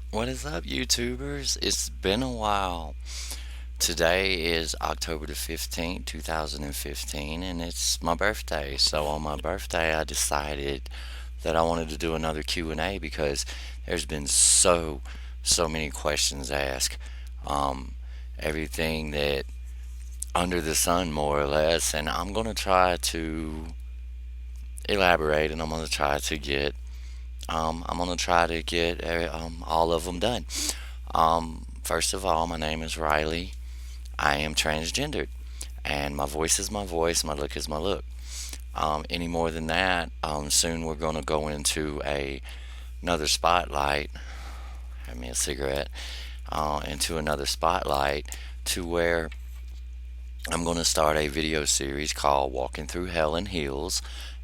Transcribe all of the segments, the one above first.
What is up, YouTubers? It's been a while. Today is October the 15th, 2015, and it's my birthday. So on my birthday, I decided that I wanted to do another Q&A because there's been so many questions asked. Um, Everything that under the sun, more or less, and I'm going to try to elaborate and I'm going to try to get all of them done. First of all, my name is Riley. I am transgendered, and my voice is my voice, my look is my look. Any more than that, soon we're going to go into another spotlight. Have me a cigarette. Into another spotlight to where I'm going to start a video series called Walking Through Hell in Heels,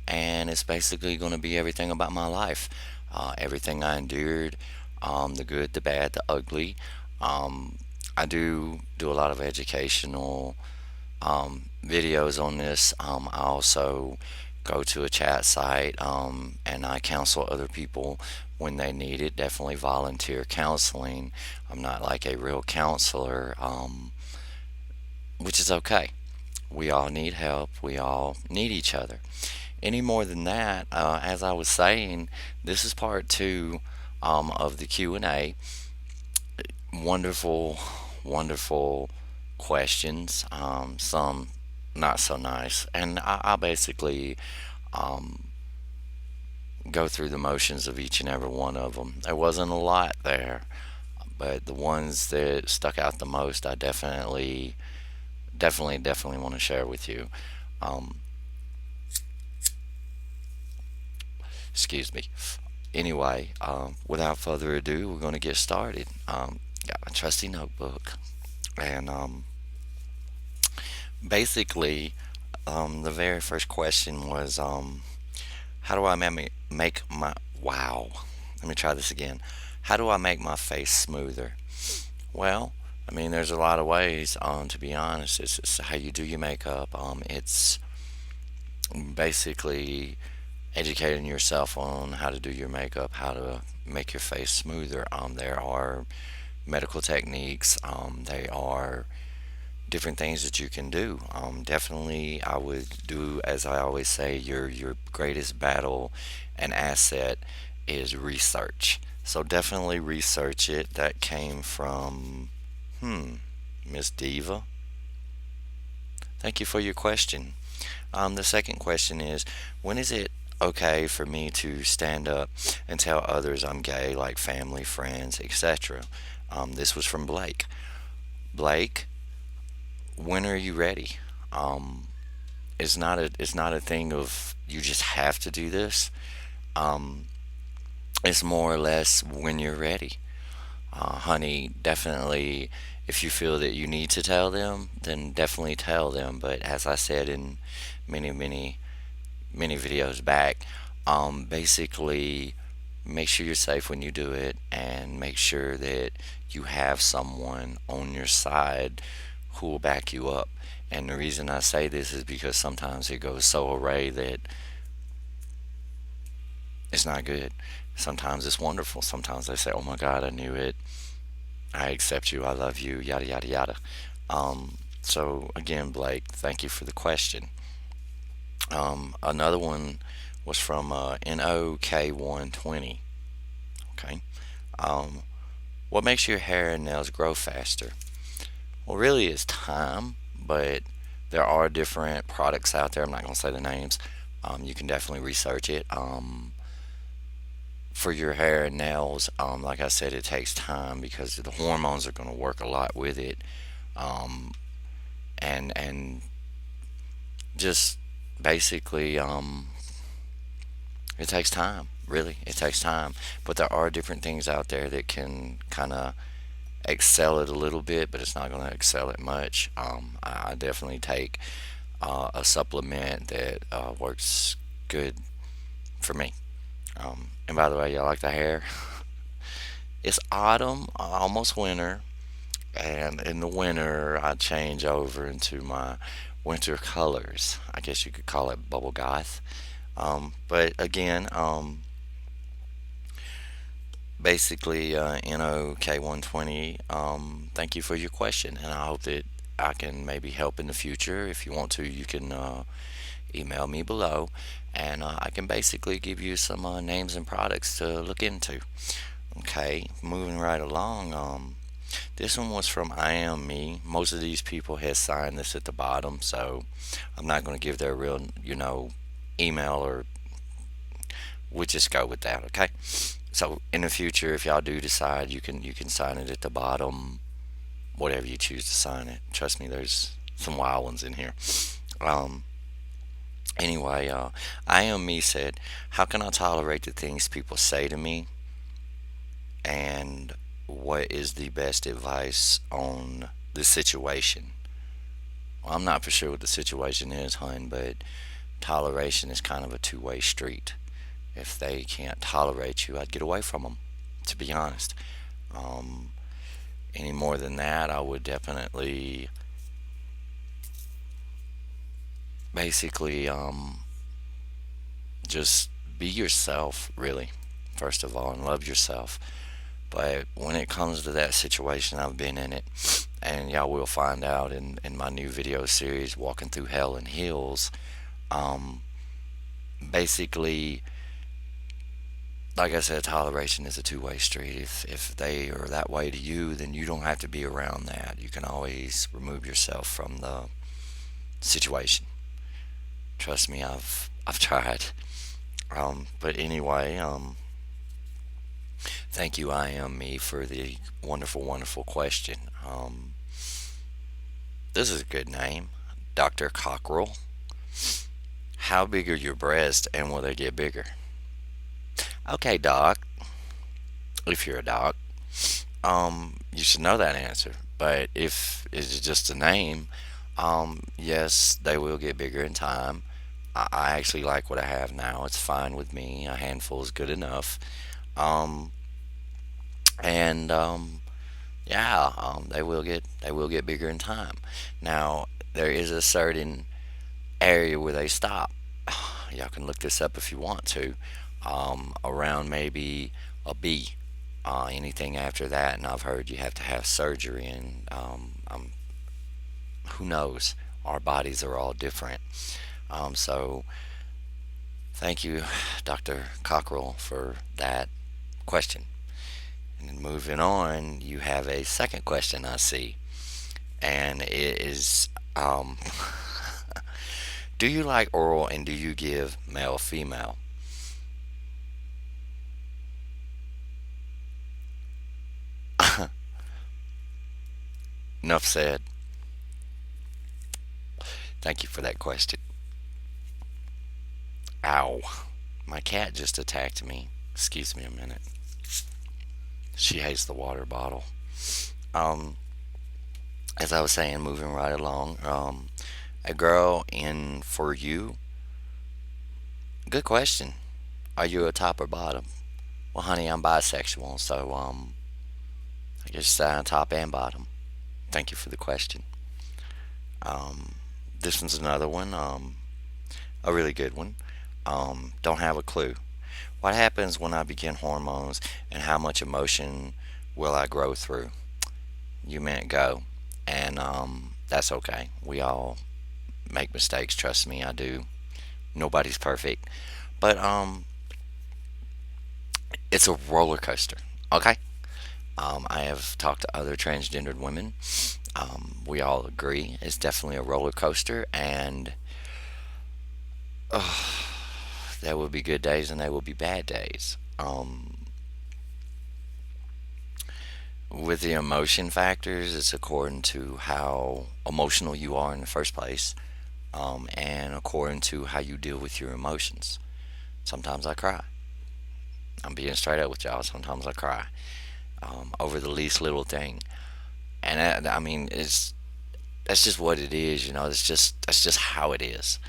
and it's basically going to be everything about my life, everything I endured, the good, the bad, the ugly. Um, I do a lot of educational videos on this. I also go to a chat site and I counsel other people when they need it. Definitely volunteer counseling. I'm not like a real counselor, which is okay. We all need help. We all need each other. Any more than that, as I was saying, this is part two of the Q&A. Wonderful, wonderful questions. Some not so nice, and I basically um, go through the motions of each and every one of them. There wasn't a lot there, but the ones that stuck out the most, I definitely want to share with you. Um, Excuse me. Anyway, without further ado, we're going to get started. Got my trusty notebook, and basically, the very first question was, how do I make my wow? Let me try this again. How do I make my face smoother? Well, I mean, there's a lot of ways. To be honest, it's how you do your makeup. It's basically educating yourself on how to do your makeup, how to make your face smoother. There are medical techniques. They are different things that you can do. Definitely, I would do as I always say. Your greatest battle and asset is research. So definitely research it. That came from Miss Diva. Thank you for your question. The second question is, when is it okay for me to stand up and tell others I'm gay, like family, friends, etc.? This was from Blake. Blake, when are you ready? Um, it's not a thing of you just have to do this. Um, it's more or less when you're ready. Honey, definitely, if you feel that you need to tell them, then definitely tell them. But as I said in many many videos back, basically make sure you're safe when you do it, and make sure that you have someone on your side who will back you up. And the reason I say this is because sometimes it goes so array that it's not good. Sometimes it's wonderful. Sometimes they say, "Oh my God, I knew it. I accept you. I love you." Yada yada yada. So again, Blake, thank you for the question. Another one was from NOK120. Okay. Um, what makes your hair and nails grow faster? Well, really, it's time, but there are different products out there. I'm not going to say the names. You can definitely research it. For your hair and nails, like I said, it takes time because the hormones are going to work a lot with it. Um, and just basically, it takes time. Really, it takes time. But there are different things out there that can kind of excel it a little bit, but it's not going to excel it much. I definitely take a supplement that works good for me. And by the way, y'all like the hair? It's autumn, almost winter, and in the winter, I change over into my winter colors. I guess you could call it bubble goth. But again, basically, NOK120, thank you for your question, and I hope that I can maybe help in the future. If you want to, you can email me below, and I can basically give you some names and products to look into. Okay, moving right along. This one was from I Am Me. Most of these people have signed this at the bottom, so I'm not going to give their real, email, or we'll just go with that. Okay. So in the future, if y'all do decide, you can sign it at the bottom, whatever you choose to sign it. Trust me, there's some wild ones in here. Um, anyway, I Am Me said, "How can I tolerate the things people say to me? And what is the best advice on the situation?" Well, I'm not for sure what the situation is, hun, but toleration is kind of a two-way street. If they can't tolerate you, I'd get away from them, to be honest. Um, any more than that, I would definitely basically just be yourself, really, first of all, and love yourself. But when it comes to that situation, I've been in it, and y'all will find out in my new video series, Walking Through Hell in Heels. Um, basically, like I said, toleration is a two-way street. If they are that way to you, then you don't have to be around that. You can always remove yourself from the situation. Trust me, I've tried. But anyway, thank you, I Am Me, for the wonderful, wonderful question. This is a good name, Dr. Cockrell. How big are your breasts, and will they get bigger? Okay, doc, if you're a doc, you should know that answer. But if it's just a name, yes, they will get bigger in time. I actually like what I have now. It's fine with me. A handful is good enough. Um, and yeah, they will get bigger in time. Now there is a certain area where they stop. Y'all can look this up if you want to. Around maybe a B. Anything after that, and I've heard you have to have surgery, and who knows? Our bodies are all different. So thank you, Dr. Cockrell, for that question. And then moving on, you have a second question I see, and it is, do you like oral, and do you give male female? Enough said. Thank you for that question. Ow. My cat just attacked me. Excuse me a minute. She hates the water bottle. Um, as I was saying, moving right along, a girl in for you. Good question. Are you a top or bottom? Well, honey, I'm bisexual, so I guess top and bottom. Thank you for the question. Um, this one's another one. A really good one. Don't have a clue. What happens when I begin hormones, and how much emotion will I grow through? You meant go, and that's okay. We all make mistakes. Trust me, I do. Nobody's perfect, but it's a roller coaster. Okay. I have talked to other transgendered women. We all agree it's definitely a roller coaster, and there will be good days and there will be bad days. With the emotion factors, it's according to how emotional you are in the first place, and according to how you deal with your emotions. Sometimes I cry. I'm being straight up with y'all. Sometimes I cry over the least little thing, and I mean, that's just what it is. That's just how it is.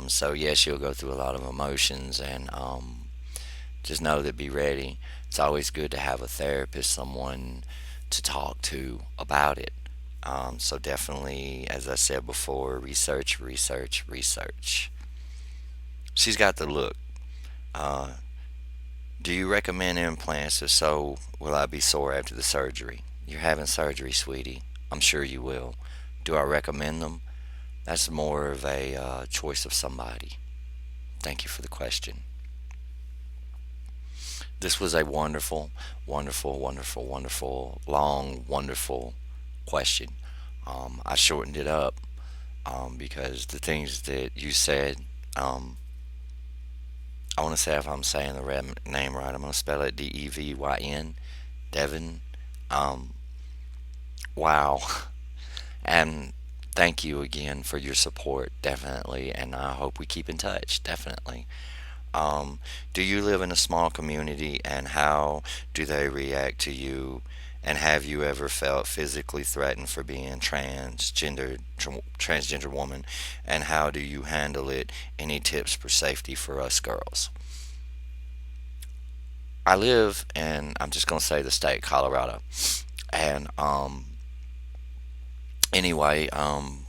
So yes, you'll go through a lot of emotions, and just know that be ready. It's always good to have a therapist, someone to talk to about it. So definitely, as I said before, research, research, research. She's got the look. Uh, Do you recommend implants? If so, will I be sore after the surgery? You're having surgery, sweetie. I'm sure you will. Do I recommend them? That's more of a choice of somebody. Thank you for the question. This was a wonderful, wonderful, wonderful, wonderful, long, wonderful question. I shortened it up because the things that you said, um, I want to say if I'm saying the name right, I'm going to spell it Devyn. Devin. Um, wow. And thank you again for your support, definitely. And I hope we keep in touch, definitely. Um, do you live in a small community and how do they react to you? And have you ever felt physically threatened for being transgender woman? And how do you handle it? Any tips for safety for us girls? I live in, I'm just going to say the state, Colorado. And anyway, I'm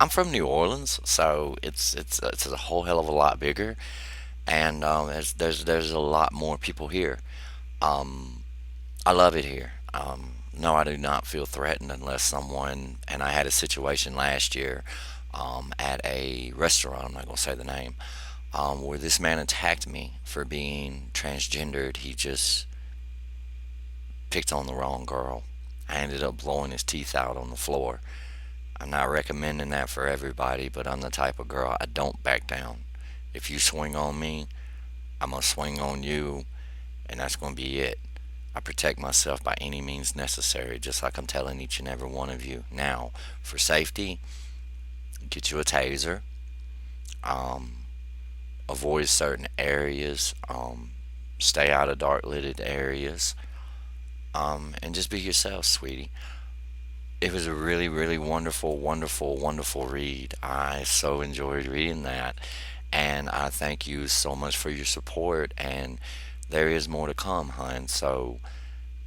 from New Orleans, so it's a whole hell of a lot bigger, and there's a lot more people here. Um, I love it here. No, I do not feel threatened unless someone, and I had a situation last year at a restaurant, I'm not going to say the name, where this man attacked me for being transgendered. He just picked on the wrong girl. I ended up blowing his teeth out on the floor. I'm not recommending that for everybody, but I'm the type of girl I don't back down. If you swing on me, I'm going to swing on you, and that's going to be it. I protect myself by any means necessary, just like I'm telling each and every one of you. Now, for safety, get you a taser. Um, Avoid certain areas. Stay out of dark lighted areas. And just be yourself, sweetie. It was a really, really wonderful, wonderful, wonderful read. I so enjoyed reading that. And I thank you so much for your support. And there is more to come, hon. So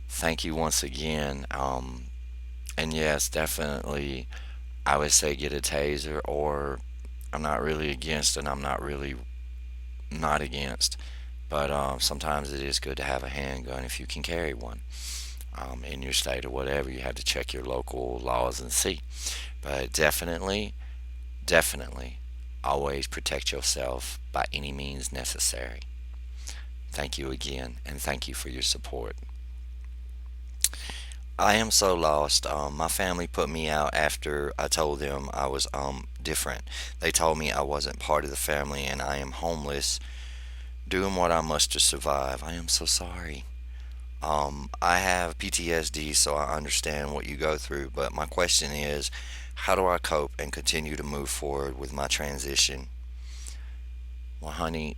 thank you once again. And yes, definitely, I would say get a taser, or I'm not really against and I'm not really not against. But sometimes it is good to have a handgun if you can carry one in your state or whatever. You have to check your local laws and see. But definitely, definitely, always protect yourself by any means necessary. Thank you again, and thank you for your support. I am so lost. My family put me out after I told them I was different. They told me I wasn't part of the family and I am homeless, doing what I must to survive. I am so sorry. I have PTSD, so I understand what you go through, but my question is, how do I cope and continue to move forward with my transition? Well, honey,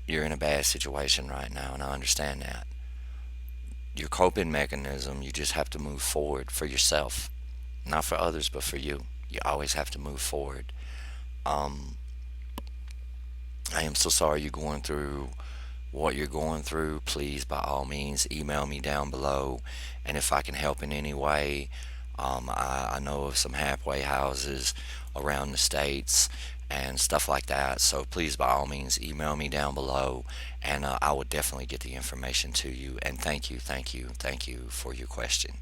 you're in a bad situation right now, and I understand that. Your coping mechanism, you just have to move forward for yourself, not for others, but for you. You always have to move forward. Um, I am so sorry you're going through what you're going through. Please, by all means, email me down below. And if I can help in any way, I know of some halfway houses around the states and stuff like that. So please, by all means, email me down below, and I will definitely get the information to you. And thank you, thank you, thank you for your question,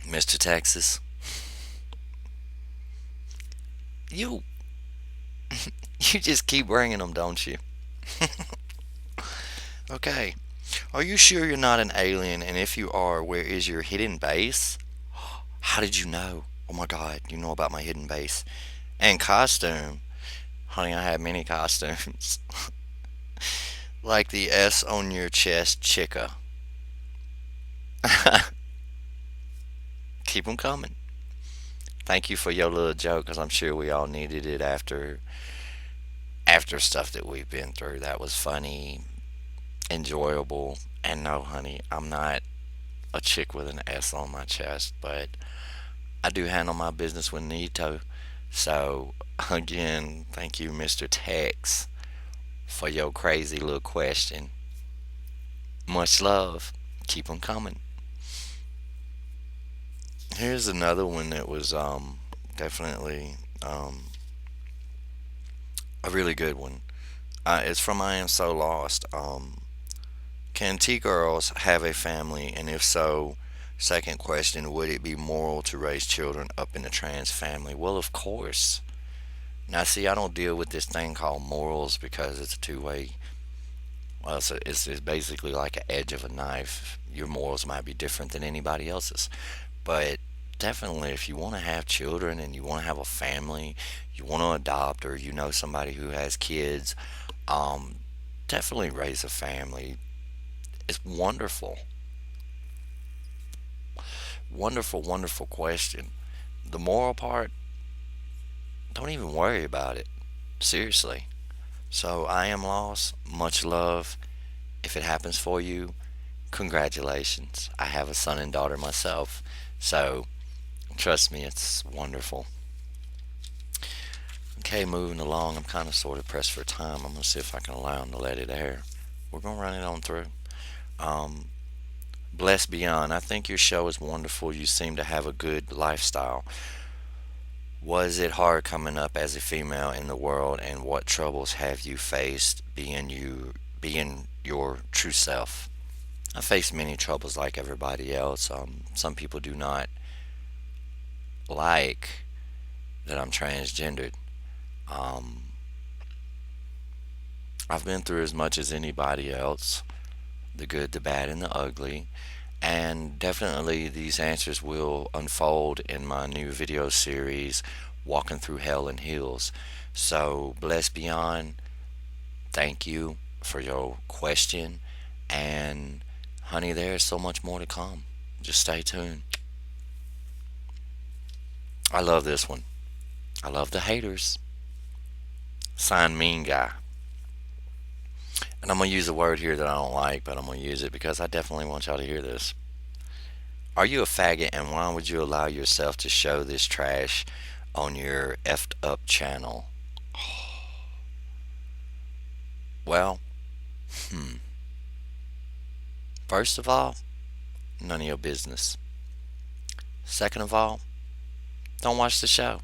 Mr. Texas. You you just keep bringing them, don't you? Okay. Are you sure you're not an alien? And if you are, where is your hidden base? How did you know? Oh my god, you know about my hidden base. And costume. Honey, I have many costumes. Like the S on your chest, chica. Keep them coming. Thank you for your little joke, because I'm sure we all needed it after stuff that we've been through. That was funny, enjoyable. And no, honey, I'm not a chick with an S on my chest, but I do handle my business when need to. So, again, thank you, Mr. Tex, for your crazy little question. Much love. Keep them coming. Here's another one that was definitely a really good one. It's from I Am So Lost. Can T girls have a family? And if so, second question, would it be moral to raise children up in a trans family? Well, of course. Now, see, I don't deal with this thing called morals because it's a two-way. Well, it's basically like an edge of a knife. Your morals might be different than anybody else's. But definitely, if you want to have children and you want to have a family, you want to adopt, or you know somebody who has kids, um, definitely raise a family. It's wonderful. Wonderful, wonderful question. The moral part, don't even worry about it. Seriously. So I am lost. Much love. If it happens for you, congratulations. I have a son and daughter myself. So trust me, it's wonderful. Okay, moving along. I'm kind of sort of pressed for time. I'm going to see if I can allow him to let it air. We're going to run it on through. Um, Blessed Beyond. I think your show is wonderful. You seem to have a good lifestyle. Was it hard coming up as a female in the world, and what troubles have you faced being your true self? I faced many troubles like everybody else. Some people do not like that I'm transgendered. Um, I've been through as much as anybody else, the good, the bad, and the ugly. And definitely these answers will unfold in my new video series, Walking Through Hell and Hills. So, Blessed Beyond, thank you for your question. And, honey, there's so much more to come. Just stay tuned. I love this one. I love the haters. Sign Mean Guy. And I'm going to use a word here that I don't like, but I'm going to use it because I definitely want y'all to hear this. Are you a faggot, and why would you allow yourself to show this trash on your effed up channel? Well, hmm. First of all, none of your business. Second of all, don't watch the show.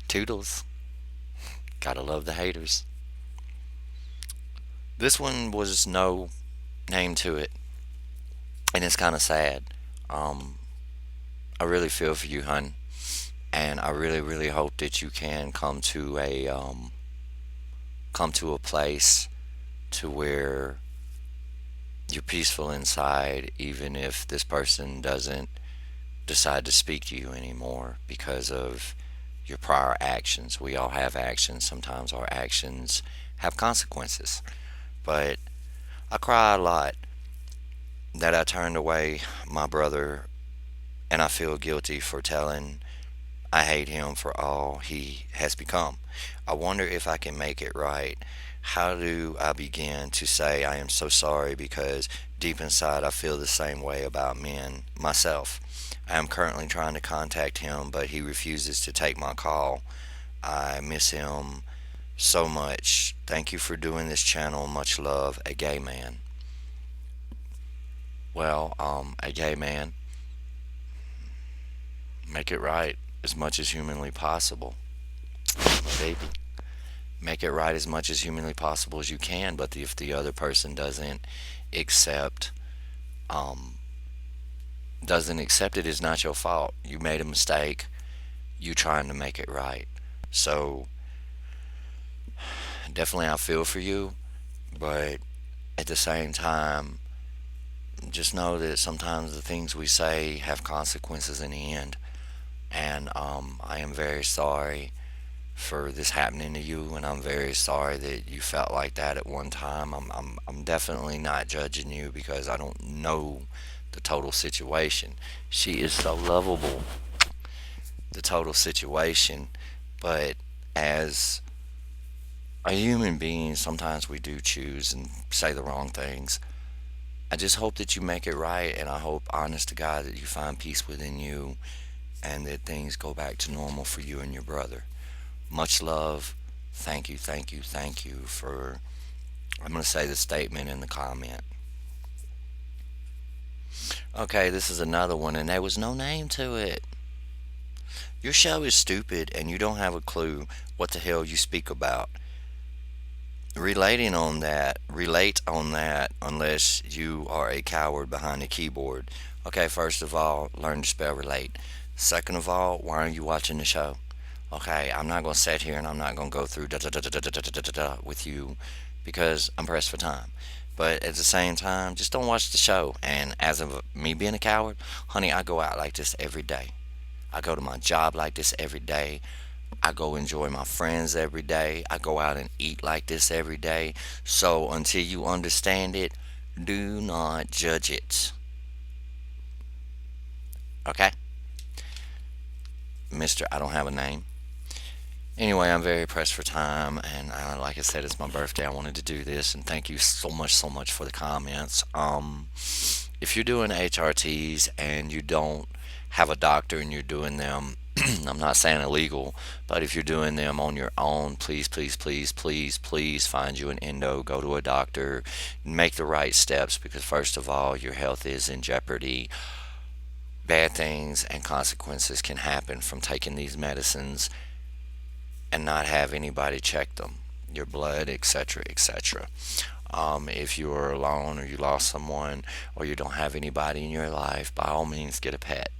Toodles. Gotta love the haters. This one was no name to it, and it's kind of sad. Um, I really feel for you, hun, and I really, really hope that you can come to a place to where you're peaceful inside, even if this person doesn't decide to speak to you anymore because of your prior actions. We all have actions. Sometimes our actions have consequences. But I cry a lot that I turned away my brother, and I feel guilty for telling I hate him for all he has become. I wonder if I can make it right. How do I begin to say I am so sorry, because deep inside I feel the same way about men myself. I am currently trying to contact him, but he refuses to take my call. I miss him so much. Thank you for doing this channel. Much love, a gay man. Well, a gay man, make it right as much as humanly possible. My baby. Make it right as much as humanly possible as you can, but if the other person accept um doesn't accept it, is not your fault. You made a mistake. You trying to make it right. So definitely I feel for you, but at the same time, just know that sometimes the things we say have consequences in the end. And I am very sorry for this happening to you, and I'm very sorry that you felt like that at one time. I'm definitely not judging you because I don't know the total situation. She is so lovable, the total situation, but as a human being, sometimes we do choose and say the wrong things. I just hope that you make it right, and I hope, honest to God, that you find peace within you and that things go back to normal for you and your brother. Much love. Thank you, thank you, thank you for. I'm going to say the statement in the comment. Okay, this is another one, and there was no name to it. Your show is stupid, and you don't have a clue what the hell you speak about. relate on that unless you are a coward behind a keyboard. Okay, first of all, learn to spell relate. Second of all, why are you watching the show? Okay, I'm not going to sit here and I'm not going to go through da da da da da da da da da da with you because I'm pressed for time. But at the same time, just don't watch the show. And as of me being a coward, honey, I go out like this every day. I go to my job like this every day. I go enjoy my friends every day. I go out and eat like this every day. So until you understand it, do not judge it. Okay? Mister, I don't have a name. Anyway, I'm very pressed for time, and like I said, it's my birthday. I wanted to do this, and thank you so much for the comments. If you're doing HRTs and you don't have a doctor and you're doing them, I'm not saying illegal, but if you're doing them on your own, please find you an endo, go to a doctor, make the right steps because, first of all, your health is in jeopardy. Bad things and consequences can happen from taking these medicines and not have anybody check them, your blood, etc., etc. If you are alone or you lost someone or you don't have anybody in your life, by all means get a pet.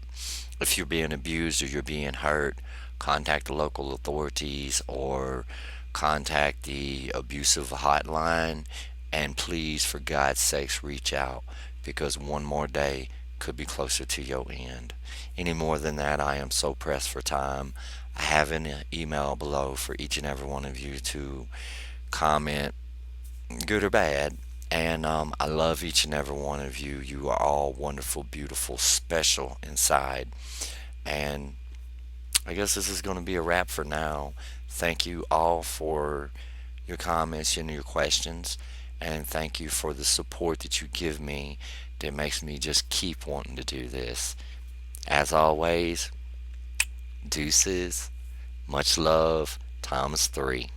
If you're being abused or you're being hurt, contact the local authorities or contact the abusive hotline. And please, for God's sakes, reach out because one more day could be closer to your end. Any more than that, I am so pressed for time. I have an email below for each and every one of you to comment, good or bad. And I love each and every one of you. You are all wonderful, beautiful, special inside. And I guess this is going to be a wrap for now. Thank you all for your comments and your questions. And thank you for the support that you give me that makes me just keep wanting to do this. As always, deuces, much love, times three.